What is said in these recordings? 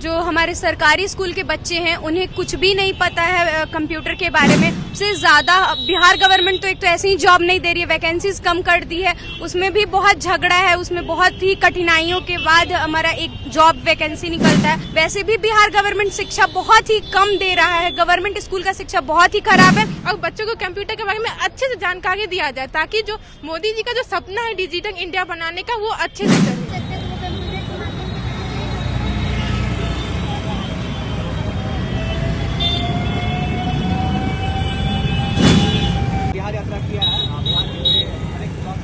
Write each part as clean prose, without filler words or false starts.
जो हमारे सरकारी स्कूल के बच्चे हैं उन्हें कुछ भी नहीं पता है कंप्यूटर के बारे में। उससे ज्यादा बिहार गवर्नमेंट तो एक तो ऐसे ही जॉब नहीं दे रही है, वैकेंसीज कम कर दी है, उसमें भी बहुत झगड़ा है, उसमें बहुत ही कठिनाइयों के बाद हमारा एक जॉब वैकेंसी निकलता है। वैसे भी बिहार गवर्नमेंट शिक्षा बहुत ही कम दे रहा है, गवर्नमेंट स्कूल का शिक्षा बहुत ही खराब है। और बच्चों को कंप्यूटर के बारे में अच्छे से जानकारी दिया जाए ताकि जो मोदी जी का जो सपना है डिजिटल इंडिया बनाने का वो अच्छे से चले। बिहार यात्रा किया है, बिहार के लिए अनेक ब्लॉक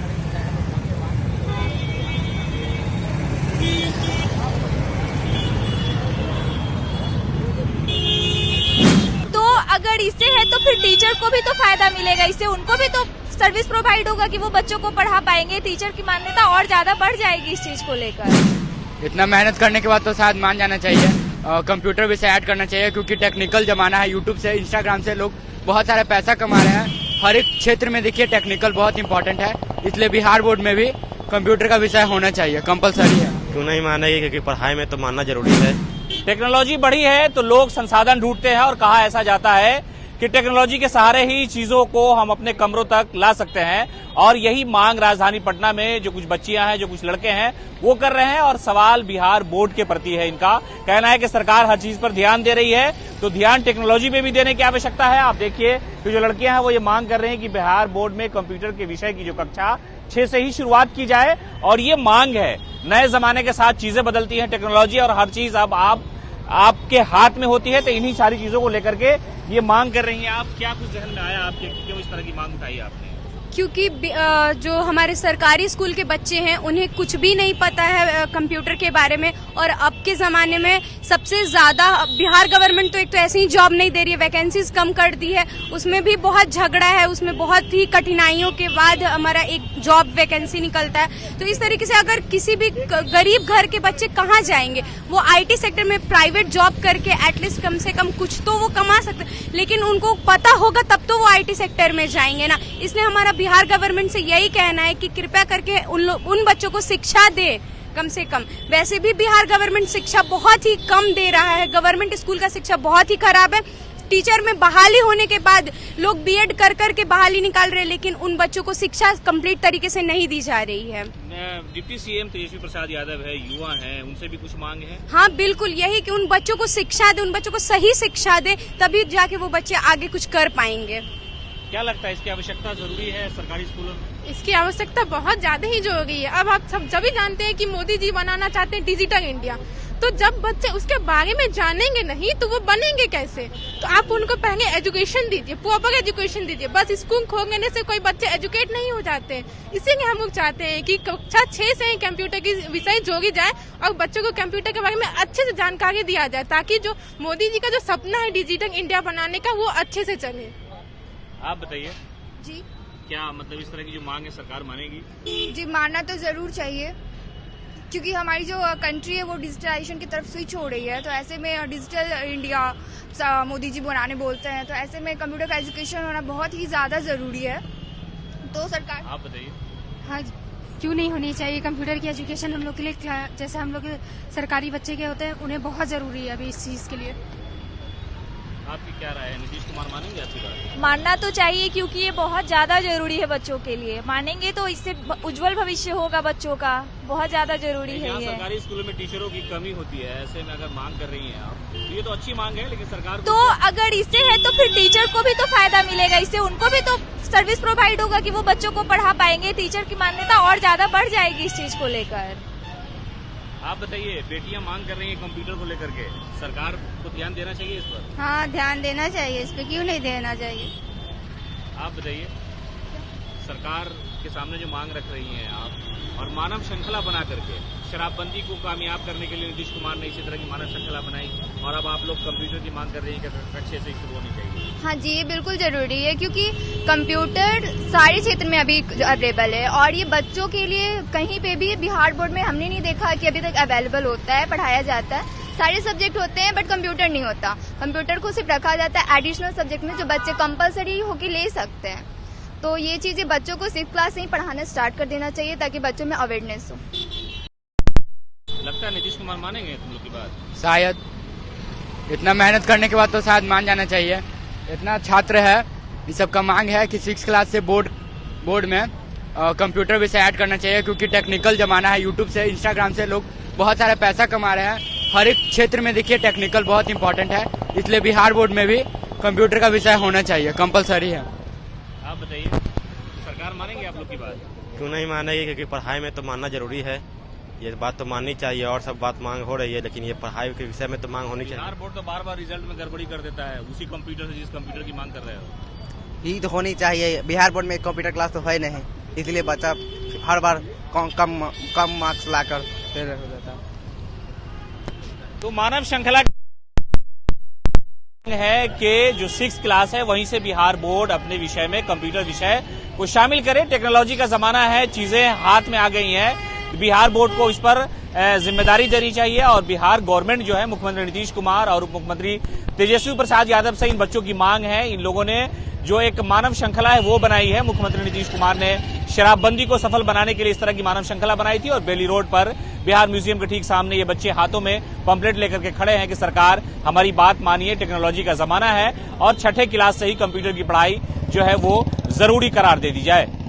तो अगर इससे है तो फिर टीचर को भी तो फायदा मिलेगा, इससे उनको भी तो सर्विस प्रोवाइड होगा कि वो बच्चों को पढ़ा पाएंगे। टीचर की मान्यता और ज्यादा बढ़ जाएगी इस चीज को लेकर। इतना मेहनत करने के बाद तो शायद मान जाना चाहिए, कंप्यूटर भी से ऐड करना चाहिए, क्योंकि टेक्निकल जमाना है। यूट्यूब से, इंस्टाग्राम से लोग बहुत सारा पैसा कमा रहे हैं। हर एक क्षेत्र में देखिए टेक्निकल बहुत इंपॉर्टेंट है, इसलिए बिहार बोर्ड में भी कंप्यूटर का विषय होना चाहिए, कंपलसरी है। क्यों नहीं मानेगी, क्योंकि पढ़ाई में तो मानना जरूरी है। टेक्नोलॉजी बढ़ी है तो लोग संसाधन ढूंढते हैं और कहा ऐसा जाता है कि टेक्नोलॉजी के सहारे ही चीजों को हम अपने कमरों तक ला सकते हैं, और यही मांग राजधानी पटना में जो कुछ बच्चियां हैं, जो कुछ लड़के हैं वो कर रहे हैं। और सवाल बिहार बोर्ड के प्रति है। इनका कहना है कि सरकार हर चीज पर ध्यान दे रही है, तो ध्यान टेक्नोलॉजी पे भी देने की आवश्यकता है। आप देखिए कि जो लड़कियां हैं वो ये मांग कर रहे हैं कि बिहार बोर्ड में कंप्यूटर के विषय की जो कक्षा 6 से ही शुरुआत की जाए, और ये मांग है। नए जमाने के साथ चीजें बदलती हैं, टेक्नोलॉजी और हर चीज अब आपके हाथ में होती है, तो इन्हीं सारी चीजों को लेकर के ये मांग कर रही हैं। आप क्या कुछ जहन में आया आपके, क्यों इस तरह की मांग उठाई आपने? क्योंकि जो हमारे सरकारी स्कूल के बच्चे हैं उन्हें कुछ भी नहीं पता है कंप्यूटर के बारे में, और अब के जमाने में सबसे ज्यादा बिहार गवर्नमेंट तो एक तो ऐसे ही जॉब नहीं दे रही है, वैकेंसीज कम कर दी है, उसमें भी बहुत झगड़ा है, उसमें बहुत ही कठिनाइयों के बाद हमारा एक जॉब वैकेंसी निकलता है। तो इस तरीके से अगर किसी भी गरीब घर के बच्चे कहाँ जाएंगे, वो आईटी सेक्टर में प्राइवेट जॉब करके एटलीस्ट कम से कम कुछ तो वो कमा सकते, लेकिन उनको पता होगा तब तो वो आईटी सेक्टर में जाएंगे ना। इसलिए हमारा बिहार गवर्नमेंट से यही कहना है कि कृपया करके उन बच्चों को शिक्षा दे कम से कम। वैसे भी बिहार गवर्नमेंट शिक्षा बहुत ही कम दे रहा है, गवर्नमेंट स्कूल का शिक्षा बहुत ही खराब है। टीचर में बहाली होने के बाद लोग बीएड कर करके बहाली निकाल रहे हैं, लेकिन उन बच्चों को शिक्षा कंप्लीट तरीके से नहीं दी जा रही है। डिप्टी सीएम तेजस्वी प्रसाद यादव है, युवा हैं, उनसे भी कुछ मांग है? हाँ बिल्कुल, यही कि उन बच्चों को शिक्षा दे, उन बच्चों को सही शिक्षा दे, तभी जाके वो बच्चे आगे कुछ कर पाएंगे। क्या लगता है इसकी आवश्यकता जरूरी है सरकारी स्कूलों में? इसकी आवश्यकता बहुत ज्यादा ही जरूरी है। अब आप सब सभी जानते हैं कि मोदी जी बनाना चाहते हैं डिजिटल इंडिया, तो जब बच्चे उसके बारे में जानेंगे नहीं तो वो बनेंगे कैसे? तो आप उनको पहले एजुकेशन दीजिए, प्रॉपर एजुकेशन दीजिए। बस स्कूल खोलने से कोई बच्चे एजुकेट नहीं हो जाते हैं। इसीलिए हम लोग चाहते हैं कि कक्षा 6 से ही कंप्यूटर की विषय जोड़ी जाए और बच्चों को कंप्यूटर के बारे में अच्छे से जानकारी दिया जाए, ताकि जो मोदी जी का जो सपना है डिजिटल इंडिया बनाने का वो अच्छे से चले। आप बताइए जी, क्या मतलब इस तरह की जो मांग है सरकार मानेगी? जी मानना तो जरूर चाहिए, क्योंकि हमारी जो कंट्री है वो डिजिटलाइजेशन की तरफ स्विच हो रही है। तो ऐसे में डिजिटल इंडिया मोदी जी बनाने बोलते हैं, तो ऐसे में कंप्यूटर का एजुकेशन होना बहुत ही ज्यादा जरूरी है। तो सरकार, आप बताइए। हाँ, क्यों नहीं होनी चाहिए कंप्यूटर की एजुकेशन हम लोग के लिए, जैसे हम लोग सरकारी बच्चे के होते हैं उन्हें बहुत जरूरी है अभी इस चीज के लिए। आपकी क्या राय है? नीतीश कुमार मानेंगे आपकी बात? मानना तो चाहिए, क्योंकि ये बहुत ज्यादा जरूरी है बच्चों के लिए। मानेंगे तो इससे उज्जवल भविष्य होगा बच्चों का, बहुत ज्यादा जरूरी है ये। सरकारी स्कूलों में टीचरों की कमी होती है, ऐसे में अगर मांग कर रही हैं आप, तो ये तो अच्छी मांग है, लेकिन सरकार तो अगर इससे है तो फिर टीचर को भी तो फायदा मिलेगा, इससे उनको भी तो सर्विस प्रोवाइड होगा कि वो बच्चों को पढ़ा पाएंगे। टीचर की मान्यता और ज्यादा बढ़ जाएगी इस चीज को लेकर। आप बताइए, बेटियां मांग कर रही हैं कंप्यूटर को लेकर के, सरकार को ध्यान देना चाहिए इस पर? हाँ ध्यान देना चाहिए इस पे, क्यों नहीं देना चाहिए? आप बताइए, सरकार के सामने जो मांग रख रही हैं आप, और मानव श्रृंखला बना करके शराबबंदी को कामयाब करने के लिए नीतीश कुमार ने इसी तरह की मानव श्रृंखला बनाई, और अब आप लोग कंप्यूटर की मांग कर रही हैं कि कक्षा से शुरू होनी चाहिए। हाँ जी, ये बिल्कुल जरूरी है, क्योंकि कंप्यूटर सारे क्षेत्र में अभी अवेलेबल है, और ये बच्चों के लिए कहीं पे भी बिहार बोर्ड में हमने नहीं देखा कि अभी तक अवेलेबल होता है, पढ़ाया जाता है। सारे सब्जेक्ट होते हैं बट कंप्यूटर नहीं होता। कंप्यूटर को सिर्फ रखा जाता है एडिशनल सब्जेक्ट में, जो बच्चे कंपलसरी होके ले सकते हैं। तो ये चीजें बच्चों को 6th क्लास से ही पढ़ाना स्टार्ट कर देना चाहिए, ताकि बच्चों में अवेयरनेस हो। लगता है नीतीश कुमार मानेंगे तुम लोग की बात? शायद। इतना मेहनत करने के बाद तो शायद मान जाना चाहिए। इतना छात्र है, इस सब का मांग है कि 6 क्लास से बोर्ड में कंप्यूटर विषय ऐड करना चाहिए, क्योंकि टेक्निकल जमाना है। यूट्यूब से, इंस्टाग्राम से लोग बहुत सारा पैसा कमा रहे हैं। हर एक क्षेत्र में देखिए टेक्निकल बहुत इंपॉर्टेंट है, इसलिए बिहार बोर्ड में भी कंप्यूटर का विषय होना चाहिए, कंपलसरी है। आप बताइए, सरकार मानेंगे आप लोग की बात? क्यों नहीं मानेगी, क्योंकि पढ़ाई में तो मानना जरूरी है। ये बात तो माननी चाहिए, और सब बात मांग हो रही है, लेकिन ये पढ़ाई के विषय में तो मांग होनी चाहिए। बिहार बोर्ड तो बार बार रिजल्ट में गड़बड़ी कर देता है, उसी कंप्यूटर से जिस कंप्यूटर की मांग कर रहे हो। ये तो होनी चाहिए। बिहार बोर्ड में कंप्यूटर क्लास तो है नहीं, इसलिए बच्चा हर बार कम मार्क्स लाकर फेल हो जाता है। तो मानव श्रृंखला है कि जो 6 क्लास है वहीं से बिहार बोर्ड अपने विषय में कंप्यूटर विषय को शामिल करे। टेक्नोलॉजी का जमाना है, चीजें हाथ में आ गई हैं। बिहार बोर्ड को इस पर जिम्मेदारी देनी चाहिए और बिहार गवर्नमेंट जो है, मुख्यमंत्री नीतीश कुमार और उप मुख्यमंत्री तेजस्वी प्रसाद यादव से इन बच्चों की मांग है। इन लोगों ने जो एक मानव श्रृंखला है वो बनाई है। मुख्यमंत्री नीतीश कुमार ने शराबबंदी को सफल बनाने के लिए इस तरह की मानव श्रृंखला बनाई थी और बेली रोड पर बिहार म्यूजियम के ठीक सामने ये बच्चे हाथों में पंपलेट लेकर के खड़े हैं कि सरकार हमारी बात मानिए, टेक्नोलॉजी का जमाना है और 6ठे क्लास से ही कंप्यूटर की पढ़ाई जो है वो जरूरी करार दे दी जाए।